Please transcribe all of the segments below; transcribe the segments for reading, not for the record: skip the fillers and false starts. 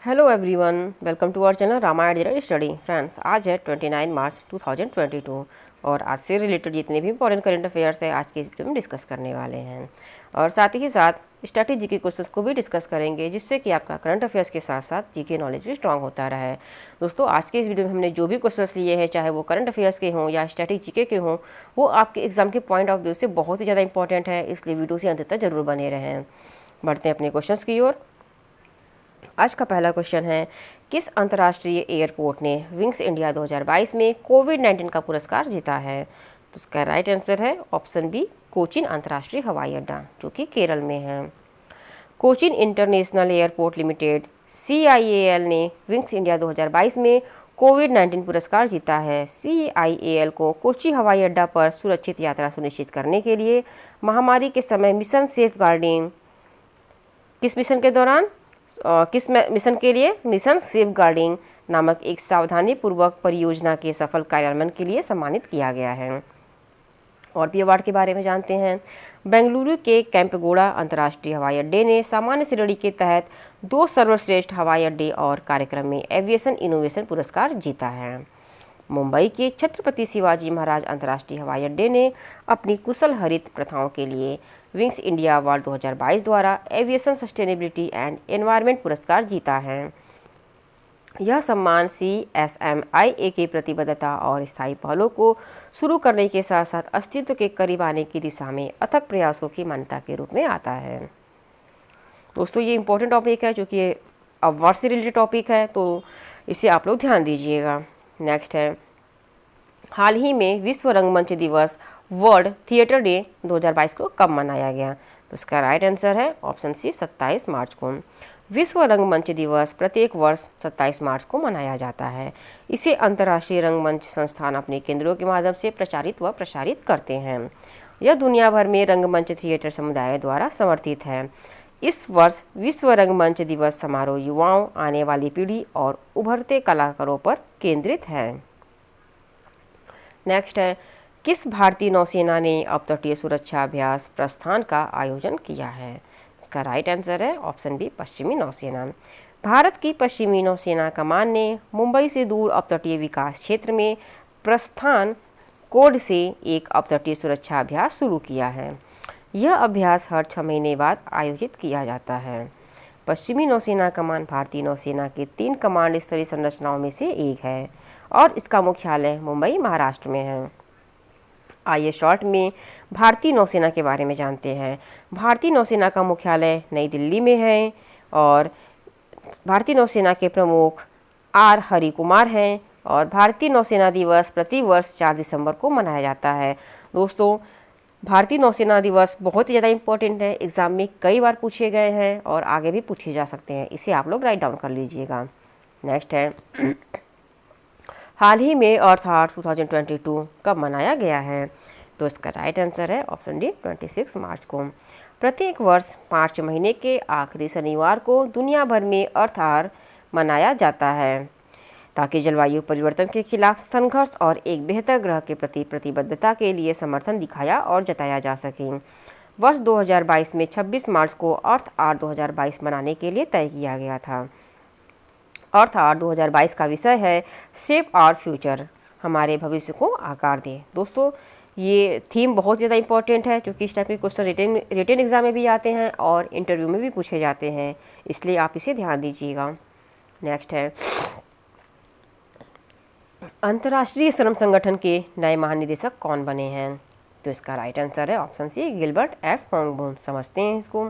Hello everyone, welcome to our channel Ramayan general study. Friends, आज है 29 मार्च 2022 और आज से रिलेटेड जितने भी इंपॉर्टेंट करंट अफेयर्स है आज के इस वीडियो में डिस्कस करने वाले हैं। और साथ ही साथ स्ट्रैटेजी के क्वेश्चंस को भी डिस्कस करेंगे, जिससे कि आपका करंट अफेयर्स के साथ साथ जीके नॉलेज भी स्ट्रांग होता रहे। दोस्तों, आज के इस वीडियो में हमने जो भी क्वेश्चंस लिए हैं, चाहे वो करंट अफेयर्स के हों या स्ट्रैटेजी जीके के हों, वो आपके एग्जाम के पॉइंट ऑफ व्यू से बहुत ही ज़्यादा इंपॉर्टेंट है, इसलिए वीडियो से अंत तक जरूर बने रहें। बढ़ते हैं अपने क्वेश्चन की ओर। आज का पहला क्वेश्चन है, किस अंतर्राष्ट्रीय एयरपोर्ट ने विंग्स इंडिया 2022 में कोविड-19 का पुरस्कार जीता है? तो इसका राइट आंसर है ऑप्शन बी, कोचीन अंतर्राष्ट्रीय हवाई अड्डा, जो कि केरल में है। Cochin international airport limited CIAL ने विंग्स इंडिया 2022 में कोविड-19 पुरस्कार जीता है। CIAL को कोची हवाई अड्डा पर सुरक्षित यात्रा सुनिश्चित करने के लिए महामारी के समय मिशन सेफ गार्डिंग किस मिशन के लिए मिशन सेफ गार्डिंग नामक एक सावधानीपूर्वक परियोजना के सफल कार्यान्वयन के लिए सम्मानित किया गया है। और भी अवार्ड के बारे में जानते हैं। बेंगलुरु के कैंपेगौड़ा अंतर्राष्ट्रीय हवाई अड्डे ने सामान्य श्रेणी के तहत 2 सर्वश्रेष्ठ हवाई अड्डे और कार्यक्रम में एविएशन इनोवेशन पुरस्कार जीता है। मुंबई के छत्रपति शिवाजी महाराज अंतर्राष्ट्रीय हवाई अड्डे ने अपनी कुशल हरित प्रथाओं के लिए विंग्स इंडिया अवार्ड 2022 द्वारा एविएशन सस्टेनेबिलिटी एंड एनवायरनमेंट पुरस्कार जीता है। यह सम्मान CSMIA की प्रतिबद्धता और स्थायी पहलों को शुरू करने के साथ साथ अस्तित्व के करीब आने की दिशा में अथक प्रयासों की मान्यता के रूप में आता है। दोस्तों, ये इंपॉर्टेंट टॉपिक है, जो कि अवार्ड से रिलेटेड टॉपिक है, तो इसे आप लोग ध्यान दीजिएगा। नेक्स्ट है, हाल ही में विश्व रंगमंच दिवस वर्ल्ड थिएटर डे 2022 को कब मनाया गया? तो इसका राइट आंसर है ऑप्शन सी, 27 मार्च को। विश्व रंगमंच दिवस प्रत्येक वर्ष 27 मार्च को मनाया जाता है। इसे अंतर्राष्ट्रीय रंगमंच संस्थान अपने केंद्रों के माध्यम से प्रचारित करते हैं। यह दुनिया भर में रंगमंच थिएटर समुदाय द्वारा समर्थित है। इस वर्ष विश्व रंगमंच दिवस समारोह युवाओं, आने वाली पीढ़ी और उभरते कलाकारों पर केंद्रित है। नेक्स्ट है, किस भारतीय नौसेना ने अपतटीय सुरक्षा अभ्यास प्रस्थान का आयोजन किया है? इसका राइट आंसर है ऑप्शन बी, पश्चिमी नौसेना। भारत की पश्चिमी नौसेना कमान ने मुंबई से दूर अपतटीय विकास क्षेत्र में प्रस्थान कोड से एक अपतटीय सुरक्षा अभ्यास शुरू किया है। यह अभ्यास हर 6 महीने बाद आयोजित किया जाता है। पश्चिमी नौसेना कमान भारतीय नौसेना के 3 कमांड स्तरीय संरचनाओं में से एक है और इसका मुख्यालय मुंबई, महाराष्ट्र में है। आइए शॉर्ट में भारतीय नौसेना के बारे में जानते हैं। भारतीय नौसेना का मुख्यालय नई दिल्ली में है और भारतीय नौसेना के प्रमुख R हरि कुमार हैं और भारतीय नौसेना दिवस प्रति वर्ष 4 दिसंबर को मनाया जाता है। दोस्तों, भारतीय नौसेना दिवस बहुत ही ज़्यादा इंपॉर्टेंट है, एग्जाम में कई बार पूछे गए हैं और आगे भी पूछे जा सकते हैं, इसे आप लोग राइट डाउन कर लीजिएगा। नेक्स्ट है, हाल ही में अर्थात 2022 कब मनाया गया है? तो इसका राइट आंसर है ऑप्शन डी, 26 मार्च को। प्रत्येक वर्ष मार्च महीने के आखिरी शनिवार को दुनिया भर में अर्थात मनाया जाता है, ताकि जलवायु परिवर्तन के खिलाफ संघर्ष और एक बेहतर ग्रह के प्रति प्रतिबद्धता के लिए समर्थन दिखाया और जताया जा सके। वर्ष 2022 में 26 मार्च को अर्थ आवर 2022 मनाने के लिए तय किया गया था। अर्थ आवर 2022 का विषय है शेप आवर फ्यूचर, हमारे भविष्य को आकार दे। दोस्तों, ये थीम बहुत ज़्यादा इंपॉर्टेंट है, क्योंकि इस टाइप के क्वेश्चन रिटन एग्जाम में भी आते हैं और इंटरव्यू में भी पूछे जाते हैं, इसलिए आप इसे ध्यान दीजिएगा। नेक्स्ट है, अंतर्राष्ट्रीय श्रम संगठन के नए महानिदेशक कौन बने हैं? तो इसका राइट आंसर है ऑप्शन सी, गिलबर्ट F. होग्बो। समझते हैं इसको।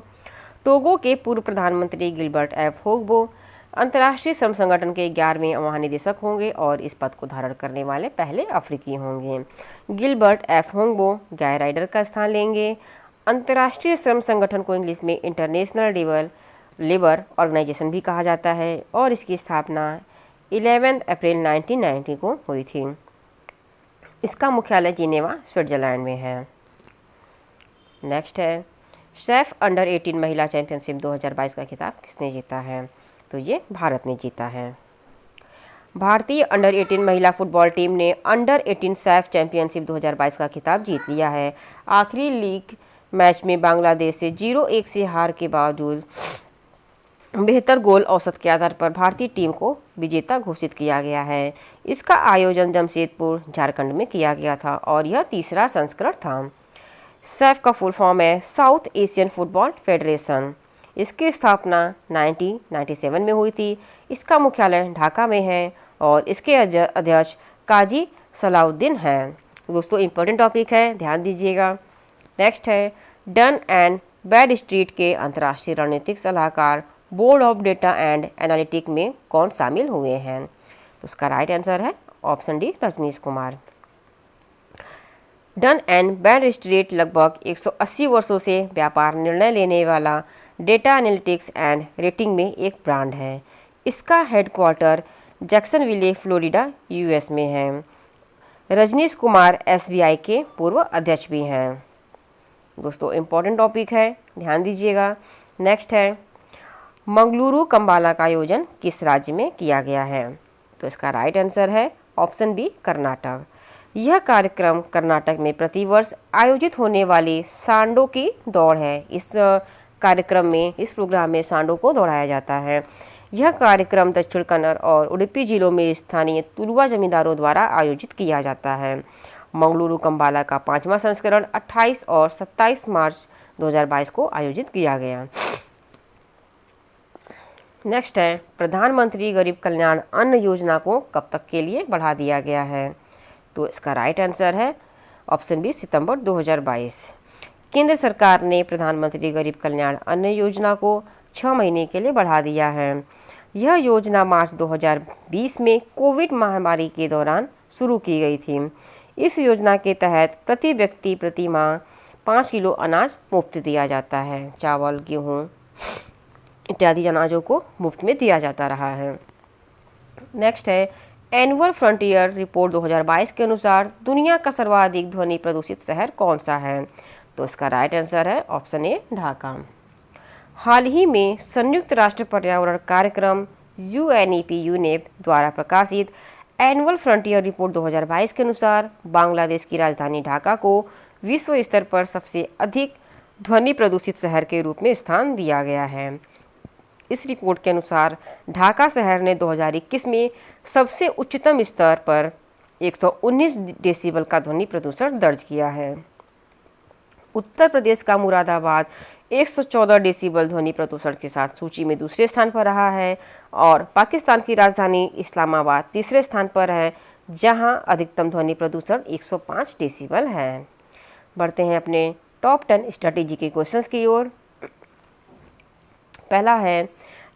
टोगो के पूर्व प्रधानमंत्री गिलबर्ट F. होग्बो अंतर्राष्ट्रीय श्रम संगठन के 11वें महानिदेशक होंगे और इस पद को धारण करने वाले पहले अफ्रीकी होंगे। Gilbert F. होग्बो गाय राइडर का स्थान लेंगे। अंतर्राष्ट्रीय श्रम संगठन को इंग्लिश में इंटरनेशनल लेबर ऑर्गेनाइजेशन भी कहा जाता है और इसकी स्थापना 11 अप्रैल 1990 को हुई थी। इसका मुख्यालय जिनेवा, स्विट्जरलैंड में है। नेक्स्ट है, सैफ अंडर 18 महिला चैंपियनशिप 2022 का खिताब किसने जीता है? तो ये भारत ने जीता है। भारतीय अंडर 18 महिला फुटबॉल टीम ने अंडर 18 सैफ चैंपियनशिप 2022 का खिताब जीत लिया है। आखिरी लीग मैच में बांग्लादेश से 0-1 से हार के बावजूद बेहतर गोल औसत के आधार पर भारतीय टीम को विजेता घोषित किया गया है। इसका आयोजन जमशेदपुर, झारखंड में किया गया था और यह तीसरा संस्करण था। सैफ का फुल फॉर्म है साउथ एशियन फुटबॉल फेडरेशन। इसकी स्थापना 1997 में हुई थी। इसका मुख्यालय ढाका में है और इसके अध्यक्ष काजी सलाउद्दीन हैं। दोस्तों इंपॉर्टेंट टॉपिक है, ध्यान दीजिएगा। नेक्स्ट है डन एंड ब्रैडस्ट्रीट के अंतर्राष्ट्रीय रणनीतिक सलाहकार board of data and analytic में कौन शामिल हुए हैं? तो उसका राइट आंसर है option D, Rajnish Kumar. Dun and Bradstreet लगभग 180 वर्षों से व्यापार निर्णय लेने वाला डेटा एनालिटिक्स एंड रेटिंग में एक ब्रांड है। इसका हेडक्वार्टर जैक्सनविले, फ्लोरिडा, यूएस में है। रजनीश कुमार एसबीआई के पूर्व अध्यक्ष भी हैं। दोस्तों इंपॉर्टेंट टॉपिक है, ध्यान दीजिएगा। नेक्स्ट है मंगलुरु कंबाला का आयोजन किस राज्य में किया गया है? तो इसका राइट आंसर है ऑप्शन बी, कर्नाटक। यह कार्यक्रम कर्नाटक में प्रतिवर्ष आयोजित होने वाली सांडो की दौड़ है। इस कार्यक्रम में, इस प्रोग्राम में सांडो को दौड़ाया जाता है। यह कार्यक्रम दक्षिण कन्नड़ और उडुपी जिलों में स्थानीय तुलुवा जमींदारों द्वारा आयोजित किया जाता है। मंगलुरु कंबाला का 5वां संस्करण 28 और 27 मार्च 2022 को आयोजित किया गया। नेक्स्ट है प्रधानमंत्री गरीब कल्याण अन्न योजना को कब तक के लिए बढ़ा दिया गया है? तो इसका राइट आंसर है ऑप्शन बी, सितंबर 2022। केंद्र सरकार ने प्रधानमंत्री गरीब कल्याण अन्न योजना को 6 महीने के लिए बढ़ा दिया है। यह योजना मार्च 2020 में कोविड महामारी के दौरान शुरू की गई थी। इस योजना के तहत प्रति व्यक्ति प्रति माह 5 किलो अनाज मुफ्त दिया जाता है। चावल, गेहूँ इत्यादि अनाजों को मुफ्त में दिया जाता रहा है। नेक्स्ट है एनुअल फ्रंटियर रिपोर्ट 2022 के अनुसार दुनिया का सर्वाधिक ध्वनि प्रदूषित शहर कौन सा है? तो इसका राइट आंसर है ऑप्शन ए, ढाका। हाल ही में संयुक्त राष्ट्र पर्यावरण कार्यक्रम यूएनईपी द्वारा प्रकाशित एनुअल फ्रंटियर रिपोर्ट 2022 के अनुसार बांग्लादेश की राजधानी ढाका को विश्व स्तर पर सबसे अधिक ध्वनि प्रदूषित शहर के रूप में स्थान दिया गया है। इस रिपोर्ट के अनुसार ढाका शहर ने 2021 में सबसे उच्चतम स्तर पर 119 डेसिबल का ध्वनि प्रदूषण दर्ज किया है। उत्तर प्रदेश का मुरादाबाद 114 डेसिबल ध्वनि प्रदूषण के साथ सूची में दूसरे स्थान पर रहा है और पाकिस्तान की राजधानी इस्लामाबाद तीसरे स्थान पर है, जहां अधिकतम ध्वनि प्रदूषण 105 डेसिबल है। बढ़ते हैं अपने टॉप 10 स्ट्रेटेजी के क्वेश्चंस की ओर। पहला है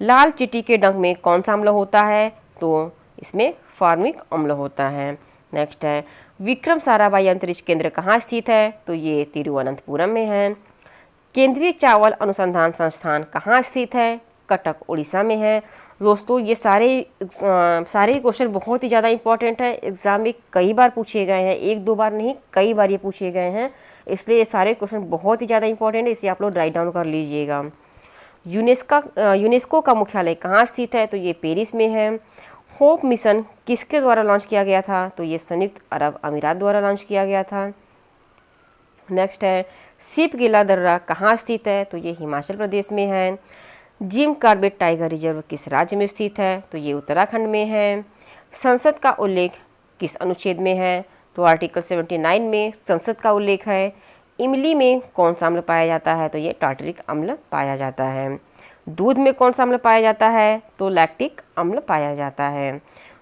लाल चींटी के डंक में कौन सा अम्ल होता है? तो इसमें फॉर्मिक अम्ल होता है। नेक्स्ट है विक्रम साराभाई अंतरिक्ष केंद्र कहाँ स्थित है? तो ये तिरुवनंतपुरम में है। केंद्रीय चावल अनुसंधान संस्थान कहाँ स्थित है? कटक, उड़ीसा में है। दोस्तों ये सारे क्वेश्चन बहुत ही ज़्यादा इंपॉर्टेंट है, एग्जाम में कई बार पूछे गए हैं, 1-2 बार नहीं कई बार ये पूछे गए हैं, इसलिए ये सारे क्वेश्चन बहुत ही ज़्यादा इंपॉर्टेंट है, इसे आप लोग राइट डाउन कर लीजिएगा। यूनेस्को का मुख्यालय कहाँ स्थित है? तो ये पेरिस में है। होप मिशन किसके द्वारा लॉन्च किया गया था? तो ये संयुक्त अरब अमीरात द्वारा लॉन्च किया गया था। नेक्स्ट है सिप गिला दर्रा कहाँ स्थित है? तो ये हिमाचल प्रदेश में है। जिम कॉर्बेट टाइगर रिजर्व किस राज्य में स्थित है? तो ये उत्तराखंड में है। संसद का उल्लेख किस अनुच्छेद में है? तो आर्टिकल 79 में संसद का उल्लेख है। इमली में कौन सा अम्ल पाया जाता है? तो ये टार्टरिक अम्ल पाया जाता है। दूध में कौन सा अम्ल पाया जाता है? तो लैक्टिक अम्ल पाया जाता है।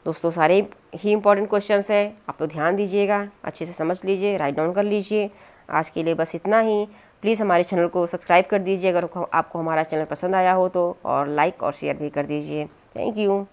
दोस्तों सारे ही इंपॉर्टेंट क्वेश्चंस है, आप लोग ध्यान दीजिएगा, अच्छे से समझ लीजिए, राइट डाउन कर लीजिए। आज के लिए बस इतना ही। प्लीज़ हमारे चैनल को सब्सक्राइब कर दीजिए अगर आपको हमारा चैनल पसंद आया हो तो, और लाइक और शेयर भी कर दीजिए। Thank you.